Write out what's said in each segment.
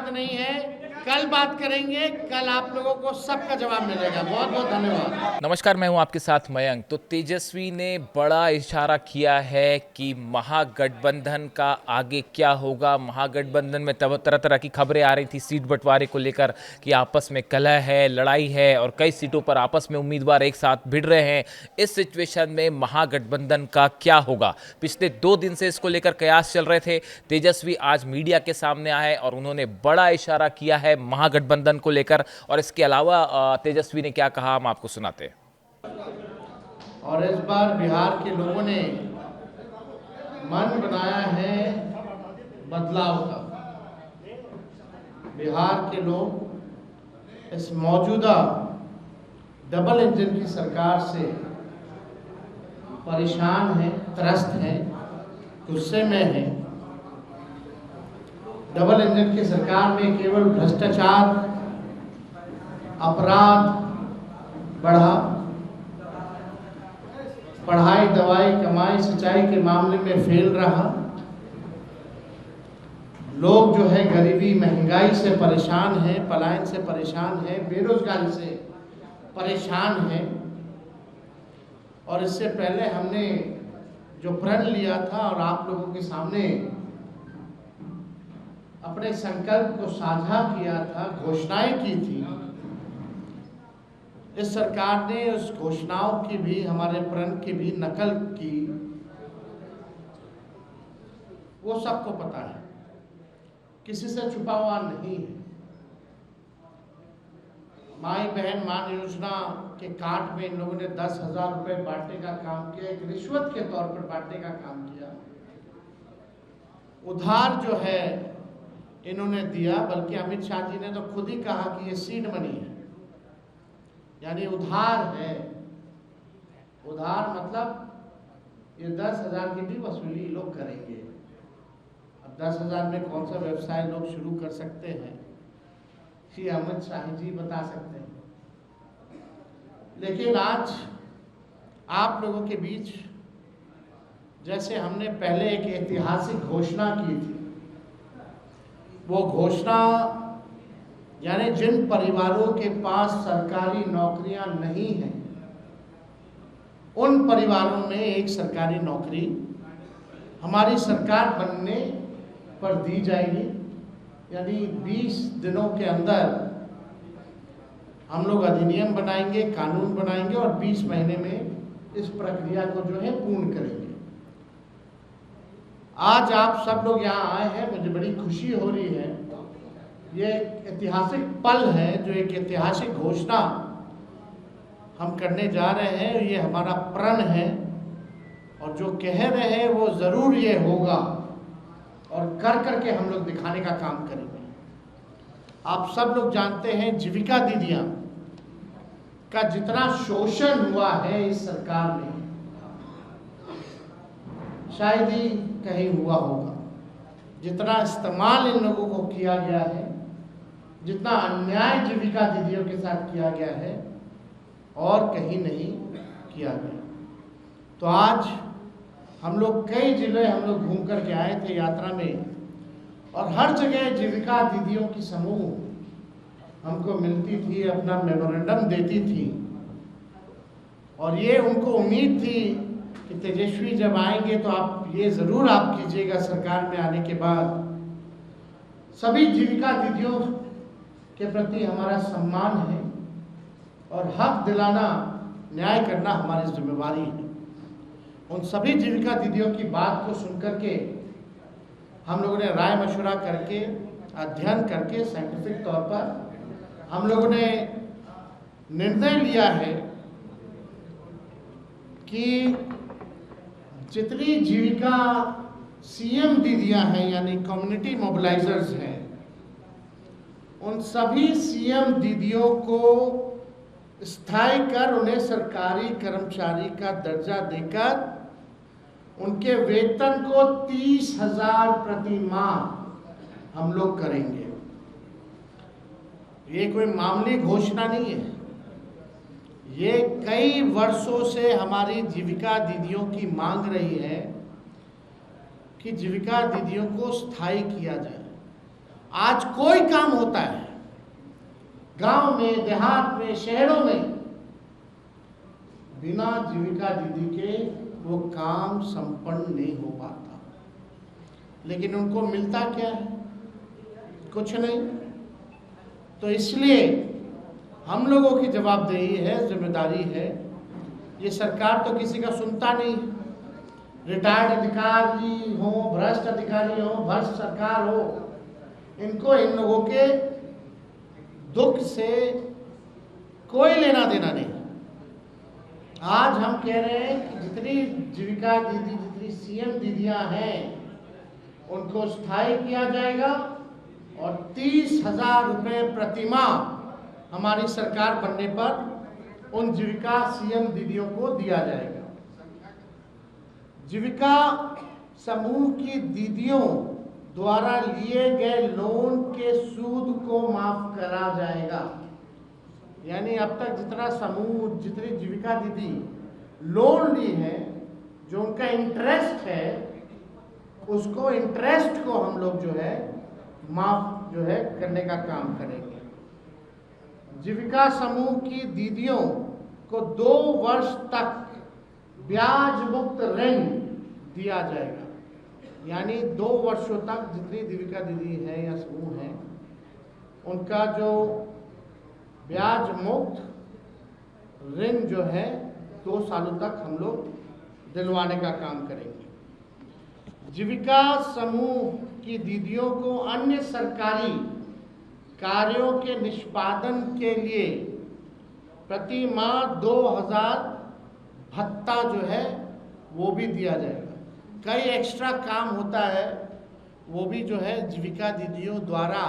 बात नहीं है, कल बात करेंगे। कल आप लोगों को सबका जवाब मिलेगा। बहुत बहुत धन्यवाद। नमस्कार, मैं हूं आपके साथ मयंक। तो तेजस्वी ने बड़ा इशारा किया है कि महागठबंधन का आगे क्या होगा। महागठबंधन में तरह तरह की खबरें आ रही थी सीट बंटवारे को लेकर कि आपस में कलह है, लड़ाई है और कई सीटों पर आपस में उम्मीदवार एक साथ भिड़ रहे हैं। इस सिचुएशन में महागठबंधन का क्या होगा, पिछले 2 दिन से इसको लेकर कयास चल रहे थे। तेजस्वी आज मीडिया के सामने आए और उन्होंने बड़ा इशारा किया है महागठबंधन को लेकर। और इसके अलावा तेजस्वी ने क्या कहा, हम आपको सुनाते हैं। और इस बार बिहार के लोगों ने मन बनाया है बदलाव का। बिहार के लोग इस मौजूदा डबल इंजन की सरकार से परेशान हैं, त्रस्त हैं, गुस्से में हैं। डबल इंजन की सरकार में केवल भ्रष्टाचार, अपराध बढ़ा, पढ़ाई, दवाई, कमाई, सिंचाई के मामले में फेल रहा। लोग जो है गरीबी, महंगाई से परेशान हैं, पलायन से परेशान हैं, बेरोजगारी से परेशान हैं। और इससे पहले हमने जो प्रण लिया था और आप लोगों के सामने अपने संकल्प को साझा किया था, घोषणाएं की थी, इस सरकार ने उस घोषणाओं की भी, हमारे प्रण की भी नकल की। वो सबको पता है, किसी से छुपा हुआ नहीं है। माई बहन मान योजना के कार्ड में इन लोगों ने 10,000 रुपए बांटने का काम किया, एक रिश्वत के तौर पर बांटने का काम किया। उधार जो है इन्होंने दिया, बल्कि अमित शाह जी ने तो खुद ही कहा कि ये सीड मनी है, यानी उधार है। उधार मतलब ये 10,000 की भी वसूली लोग करेंगे। अब 10,000 में कौन सा व्यवसाय लोग शुरू कर सकते हैं, ये अमित शाह जी बता सकते हैं। लेकिन आज आप लोगों के बीच जैसे हमने पहले एक ऐतिहासिक घोषणा की थी, वो घोषणा यानी जिन परिवारों के पास सरकारी नौकरियां नहीं हैं, उन परिवारों में एक सरकारी नौकरी हमारी सरकार बनने पर दी जाएगी। यानी 20 दिनों के अंदर हम लोग अधिनियम बनाएंगे, कानून बनाएंगे और 20 महीने में इस प्रक्रिया को जो है पूर्ण करेंगे। आज आप सब लोग यहाँ आए हैं, मुझे बड़ी खुशी हो रही है। ये एक ऐतिहासिक पल है, जो एक ऐतिहासिक घोषणा हम करने जा रहे हैं। ये हमारा प्रण है और जो कह रहे हैं वो ज़रूर ये होगा और कर करके हम लोग दिखाने का काम करेंगे। आप सब लोग जानते हैं जीविका दीदियाँ का जितना शोषण हुआ है इस सरकार में, शायद ही कहीं हुआ होगा। जितना इस्तेमाल इन लोगों को किया गया है, जितना अन्याय जीविका दीदियों के साथ किया गया है, और कहीं नहीं किया गया। तो आज हम लोग कई जिले हम लोग घूम कर के आए थे यात्रा में, और हर जगह जीविका दीदियों की समूह हमको मिलती थी, अपना मेमोरेंडम देती थी। और ये उनको उम्मीद थी कि तेजस्वी जब आएंगे तो आप ये ज़रूर आप कीजिएगा सरकार में आने के बाद। सभी जीविका दीदियों के प्रति हमारा सम्मान है और हक दिलाना, न्याय करना हमारी जिम्मेवारी है। उन सभी जीविका दीदियों की बात को सुनकर के हम लोगों ने राय मशवरा करके, अध्ययन करके, साइंटिफिक तौर पर हम लोगों ने निर्णय लिया है कि जितनी जीविका सीएम दीदियां हैं, यानी कम्युनिटी मोबिलाइजर्स हैं, उन सभी सीएम दीदियों को स्थायी कर उन्हें सरकारी कर्मचारी का दर्जा देकर उनके वेतन को 30,000 प्रति माह हम लोग करेंगे। ये कोई मामूली घोषणा नहीं है, ये कई वर्षों से हमारी जीविका दीदियों की मांग रही है कि जीविका दीदियों को स्थायी किया जाए। आज कोई काम होता है गांव में, देहात में, शहरों में, बिना जीविका दीदी के वो काम संपन्न नहीं हो पाता। लेकिन उनको मिलता क्या है? कुछ नहीं। तो इसलिए हम लोगों की जवाबदेही है, जिम्मेदारी है। ये सरकार तो किसी का सुनता नहीं। रिटायर्ड अधिकारी हो, भ्रष्ट अधिकारी हो, भ्रष्ट सरकार हो, इनको इन लोगों के दुख से कोई लेना देना नहीं। आज हम कह रहे हैं कि जितनी जीविका दीदी, जितनी सीएम दीदियां हैं, उनको स्थायी किया जाएगा और 30,000 रुपये प्रतिमाह हमारी सरकार बनने पर उन जीविका सीएम दीदियों को दिया जाएगा। जीविका समूह की दीदियों द्वारा लिए गए लोन के सूद को माफ करा जाएगा। यानी अब तक जितना समूह, जितनी जीविका दीदी लोन ली है, जो उनका इंटरेस्ट है, उसको इंटरेस्ट को हम लोग जो है माफ जो है करने का काम करेंगे। जीविका समूह की दीदियों को 2 वर्ष तक ब्याज मुक्त ऋण दिया जाएगा। यानी 2 वर्षों तक जितनी जीविका दीदी है या समूह है, उनका जो ब्याज मुक्त ऋण जो है 2 सालों तक हम लोग दिलवाने का काम करेंगे। जीविका समूह की दीदियों को अन्य सरकारी कार्यों के निष्पादन के लिए प्रति माह 2,000 भत्ता जो है वो भी दिया जाएगा। कई एक्स्ट्रा काम होता है, वो भी जो है जीविका दीदियों द्वारा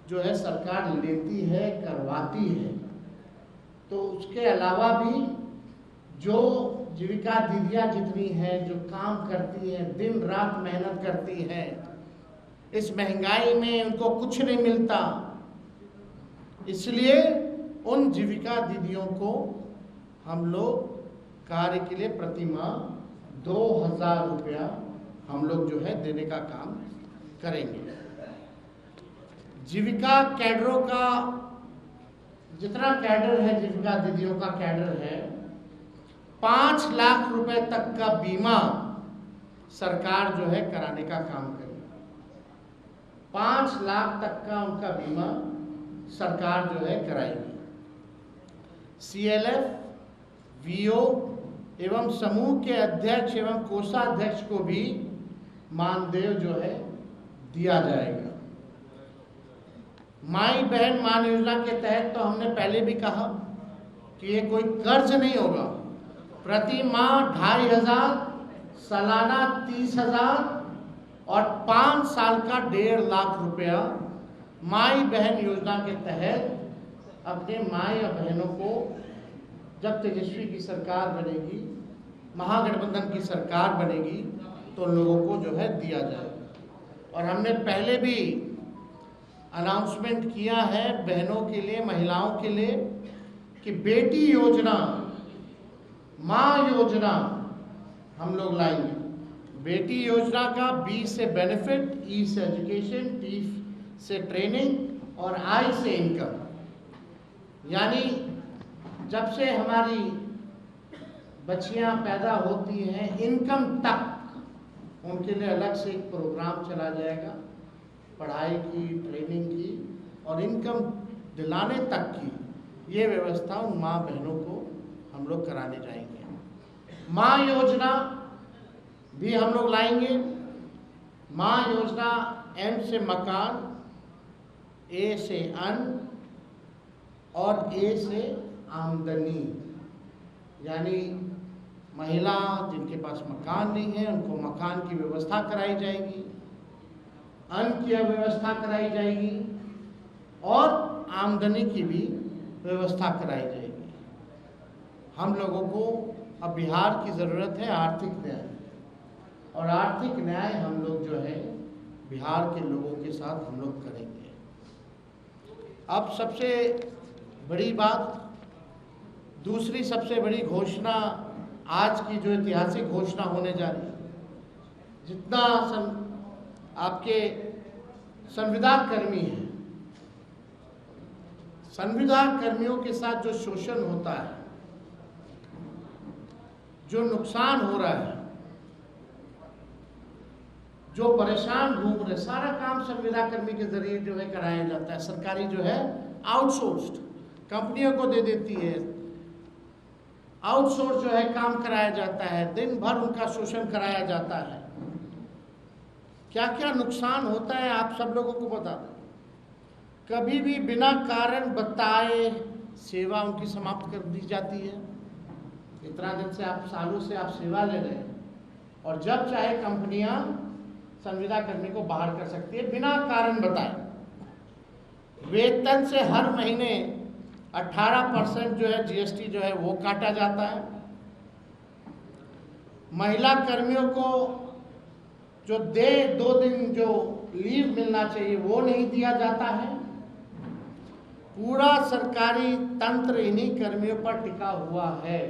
जो है सरकार लेती है, करवाती है। तो उसके अलावा भी जो जीविका दीदियाँ जितनी हैं, जो काम करती हैं, दिन रात मेहनत करती हैं, इस महंगाई में उनको कुछ नहीं मिलता, इसलिए उन जीविका दीदियों को हम लोग कार्य के लिए प्रति माह 2,000 रुपया हम लोग जो है देने का काम करेंगे। जीविका कैडरों का जितना कैडर है, जीविका दीदियों का कैडर है, 5 लाख रुपए तक का बीमा सरकार जो है कराने का काम करेगी। 5 लाख तक का उनका बीमा सरकार जो है कराएगी। CLF, VO एवं समूह के अध्यक्ष एवं कोषाध्यक्ष को भी मानदेय जो है दिया जाएगा। माई बहन मान योजना के तहत तो हमने पहले भी कहा कि ये कोई कर्ज नहीं होगा। प्रति माह 2,500, सालाना 30,000 और 5 साल का 1.5 लाख रुपया माई बहन योजना के तहत अपने माई और बहनों को जब तेजस्वी की सरकार बनेगी, महागठबंधन की सरकार बनेगी, तो लोगों को जो है दिया जाएगा। और हमने पहले भी अनाउंसमेंट किया है बहनों के लिए, महिलाओं के लिए, कि बेटी योजना, माँ योजना हम लोग लाएंगे। बेटी योजना का B से बेनिफिट, E से एजुकेशन, T से ट्रेनिंग और I से इनकम। यानी जब से हमारी बच्चियां पैदा होती हैं, इनकम तक उनके लिए अलग से एक प्रोग्राम चला जाएगा, पढ़ाई की, ट्रेनिंग की और इनकम दिलाने तक की ये व्यवस्था उन माँ बहनों को हम लोग कराने जाएंगे। माँ योजना भी हम लोग लाएंगे। माँ योजना M से मकान, A से अन्न और A से आमदनी। यानी महिला जिनके पास मकान नहीं है, उनको मकान की व्यवस्था कराई जाएगी, अन्न की व्यवस्था कराई जाएगी और आमदनी की भी व्यवस्था कराई जाएगी। हम लोगों को अब बिहार की ज़रूरत है आर्थिक न्याय, और आर्थिक न्याय हम लोग जो है बिहार के लोगों के साथ हम लोग करेंगे। अब सबसे बड़ी बात, दूसरी सबसे बड़ी घोषणा, आज की जो ऐतिहासिक घोषणा होने जा रही है, जितना आपके संविदा कर्मी हैं, संविदा कर्मियों के साथ जो शोषण होता है, जो नुकसान हो रहा है, जो परेशान घूम रहे, सारा काम संविदा कर्मी के जरिए जो है कराया जाता है। सरकारी जो है आउटसोर्स्ड कंपनियों को दे देती है, आउटसोर्स जो है काम कराया जाता है, दिन भर उनका शोषण कराया जाता है। क्या क्या नुकसान होता है आप सब लोगों को बता दें। कभी भी बिना कारण बताए सेवा उनकी समाप्त कर दी जाती है। इतना दिन से आप, सालों से आप सेवा ले रहे हैं, और जब चाहे कंपनियां संविदा कर्मी को बाहर कर सकती है बिना कारण बताए। वेतन से हर महीने 18% जो है जीएसटी जो है वो काटा जाता है। महिला कर्मियों को जो 2 दिन जो लीव मिलना चाहिए वो नहीं दिया जाता है। पूरा सरकारी तंत्र इन्हीं कर्मियों पर टिका हुआ है,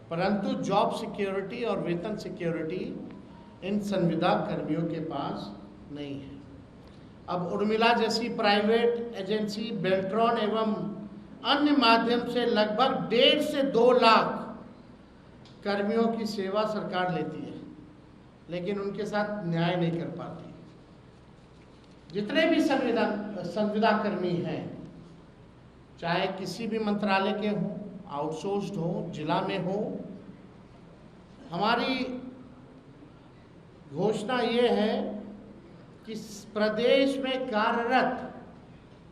परंतु जॉब सिक्योरिटी और वेतन सिक्योरिटी इन संविदा कर्मियों के पास नहीं है। अब उर्मिला जैसी प्राइवेट एजेंसी बेल्ट्रॉन एवं अन्य माध्यम से लगभग 1.5 से 2 लाख कर्मियों की सेवा सरकार लेती है, लेकिन उनके साथ न्याय नहीं कर पाती। जितने भी संविदा कर्मी हैं, चाहे किसी भी मंत्रालय के हों, आउटसोर्स्ड हो, जिला में हो, हमारी घोषणा ये है कि प्रदेश में कार्यरत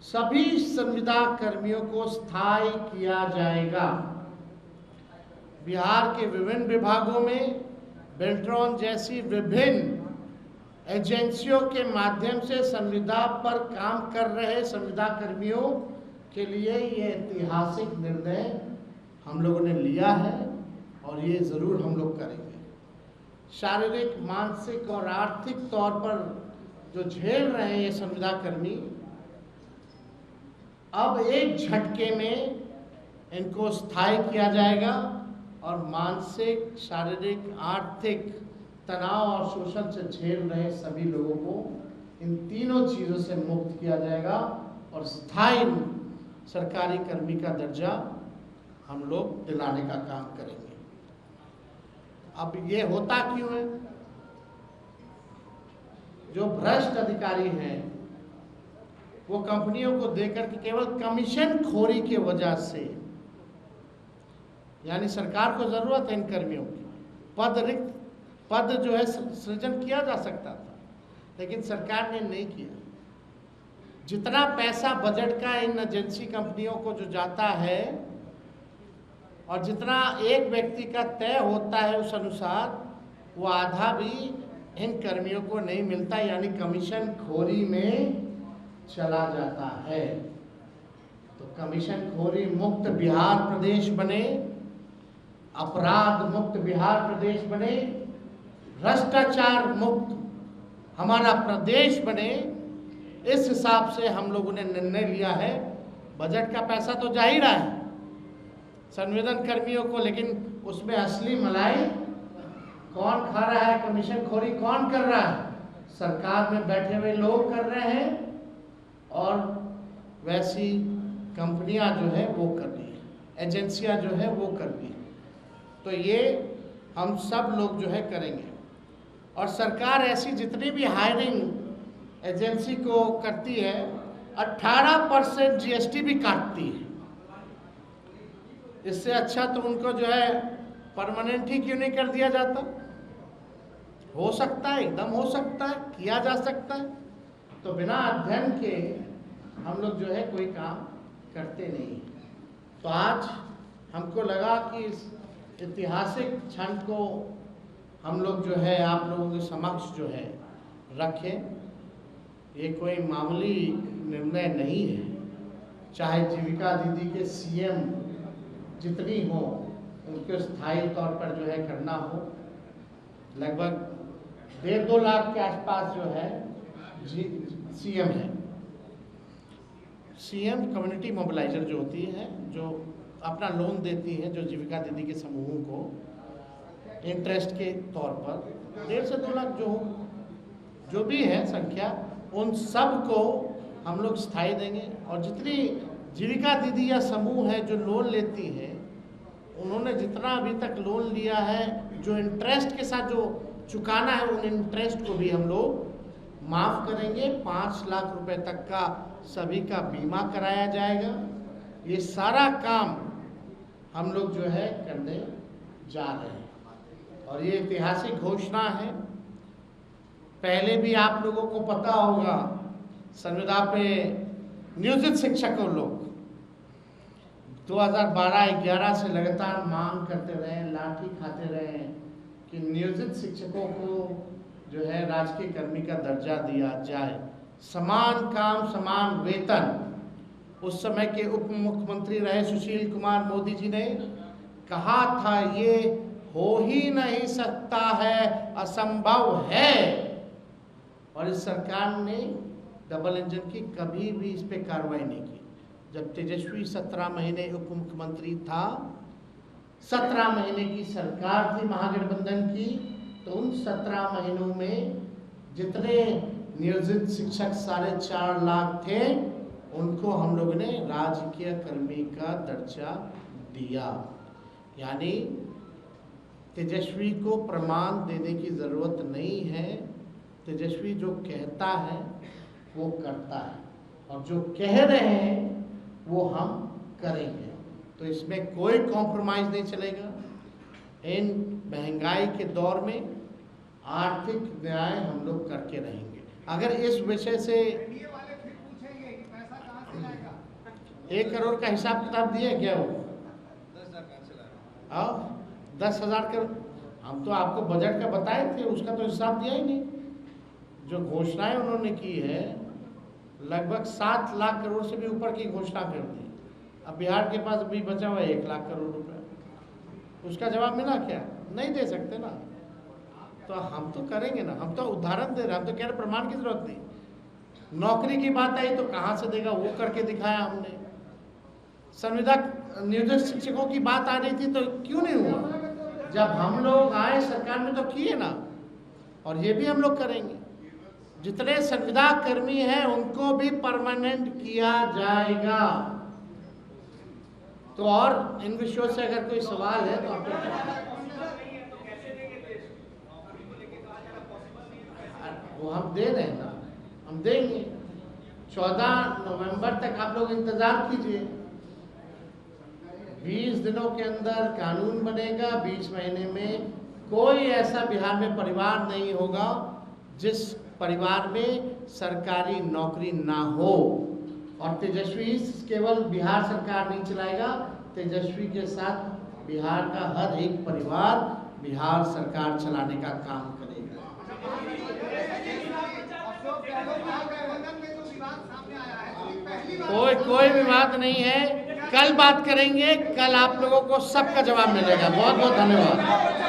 सभी संविदा कर्मियों को स्थायी किया जाएगा। बिहार के विभिन्न विभागों में बेल्ट्रॉन जैसी विभिन्न एजेंसियों के माध्यम से संविदा पर काम कर रहे संविदा कर्मियों के लिए ये ऐतिहासिक निर्णय हम लोगों ने लिया है, और ये ज़रूर हम लोग करेंगे। शारीरिक, मानसिक और आर्थिक तौर पर जो झेल रहे हैं ये संविदा कर्मी, अब एक झटके में इनको स्थायी किया जाएगा, और मानसिक, शारीरिक, आर्थिक तनाव और शोषण से झेल रहे सभी लोगों को इन तीनों चीज़ों से मुक्त किया जाएगा, और स्थायी सरकारी कर्मी का दर्जा हम लोग दिलाने का काम करेंगे। अब ये होता क्यों है? जो भ्रष्ट अधिकारी हैं वो कंपनियों को देकर के केवल कमीशन खोरी की वजह से, यानी सरकार को जरूरत है इन कर्मियों की, रिक्त पद जो है सृजन किया जा सकता था, लेकिन सरकार ने नहीं किया। जितना पैसा बजट का इन एजेंसी कंपनियों को जो जाता है, और जितना एक व्यक्ति का तय होता है उस अनुसार, वो आधा भी इन कर्मियों को नहीं मिलता, यानी कमीशन खोरी में चला जाता है। तो कमीशन खोरी मुक्त बिहार प्रदेश बने, अपराध मुक्त बिहार प्रदेश बने, भ्रष्टाचार मुक्त हमारा प्रदेश बने, इस हिसाब से हम लोगों ने निर्णय लिया है। बजट का पैसा तो जा ही रहा है संविदा कर्मियों को, लेकिन उसमें असली मलाई कौन खा रहा है, कमीशन खोरी कौन कर रहा है? सरकार में बैठे हुए लोग कर रहे हैं, और वैसी कंपनियां जो है वो कर रही है, एजेंसियां जो है वो कर रही है। तो ये हम सब लोग जो है करेंगे। और सरकार ऐसी जितनी भी हायरिंग एजेंसी को करती है, 18% जीएसटी भी काटती है। इससे अच्छा तो उनको जो है परमानेंट ही क्यों नहीं कर दिया जाता? हो सकता है, एकदम हो सकता है, किया जा सकता है। तो बिना अध्ययन के हम लोग जो है कोई काम करते नहीं। तो आज हमको लगा कि इस ऐतिहासिक क्षण को हम लोग जो है आप लोगों के समक्ष जो है रखें। ये कोई मामूली निर्णय नहीं है। चाहे जीविका दीदी के सीएम जितनी हो, उनको स्थायी तौर पर जो है करना हो, लगभग 1.5-2 लाख के आसपास जो है सीएम है। सीएम कम्युनिटी मोबिलाइजर जो होती है, जो अपना लोन देती है, जो जीविका दीदी के समूहों को इंटरेस्ट के तौर पर 1.5 से 2 लाख जो भी है संख्या, उन सब को हम लोग स्थायी देंगे। और जितनी जीविका दीदी या समूह है जो लोन लेती है, उन्होंने जितना अभी तक लोन लिया है, जो इंटरेस्ट के साथ जो चुकाना है, उन इंटरेस्ट को भी हम लोग माफ़ करेंगे। 5 लाख रुपए तक का सभी का बीमा कराया जाएगा। ये सारा काम हम लोग जो है करने जा रहे हैं और ये ऐतिहासिक घोषणा है। पहले भी आप लोगों को पता होगा, संविदा पे नियोजित शिक्षकों लोग 2012-11 से लगातार मांग करते रहे, लाठी खाते रहे कि नियोजित शिक्षकों को जो है राजकीय कर्मी का दर्जा दिया जाए, समान काम समान वेतन। उस समय के उप मुख्यमंत्री रहे सुशील कुमार मोदी जी ने कहा था ये हो ही नहीं सकता है, असंभव है। और इस सरकार ने डबल इंजन की कभी भी इस पे कार्रवाई नहीं की। जब तेजस्वी 17 महीने उप मुख्यमंत्री था, 17 महीने की सरकार थी महागठबंधन की, तो उन 17 महीनों में जितने नियोजित शिक्षक 4.5 लाख थे, उनको हम लोगों ने राजकीय कर्मी का दर्जा दिया। यानी तेजस्वी को प्रमाण देने की ज़रूरत नहीं है। तेजस्वी जो कहता है वो करता है, और जो कह रहे हैं वो हम करेंगे। तो इसमें कोई कॉम्प्रोमाइज़ नहीं चलेगा। इन महंगाई के दौर में आर्थिक न्याय हम लोग करके रहेंगे। अगर इस विषय से 1 करोड़ का हिसाब किताब दिए क्या वो? 10,000 करोड़ हम तो आपको बजट का बताए थे, उसका तो हिसाब दिया ही नहीं। जो घोषणाएं उन्होंने की है, लगभग 7 लाख करोड़ से भी ऊपर की घोषणा कर दी। अब बिहार के पास अभी बचा हुआ 1 लाख करोड़ रुपए, उसका जवाब मिला क्या? नहीं दे सकते ना। तो हम तो करेंगे ना, हम तो उदाहरण दे रहे हैं, हम तो कह रहे प्रमाण की जरूरत नहीं। नौकरी की बात आई तो कहाँ से देगा, वो करके दिखाया हमने। संविदा नियोजित शिक्षकों की बात आ रही थी तो क्यों नहीं हुआ? जब हम लोग आए सरकार में तो किए ना, और ये भी हम लोग करेंगे। जितने संविदा कर्मी हैं उनको भी परमानेंट किया जाएगा। तो और इन विषयों से अगर कोई सवाल है तो आप वो हम दे रहे हैं ना, हम देंगे। 14 नवंबर तक आप लोग इंतजार कीजिए। 20 दिनों के अंदर कानून बनेगा। 20 महीने में कोई ऐसा बिहार में परिवार नहीं होगा जिस परिवार में सरकारी नौकरी ना हो। और तेजस्वी केवल बिहार सरकार नहीं चलाएगा, तेजस्वी के साथ बिहार का हर एक परिवार बिहार सरकार चलाने का काम करेगा। कोई विवाद नहीं है। कल बात करेंगे, कल आप लोगों को सबका जवाब मिलेगा। बहुत बहुत धन्यवाद।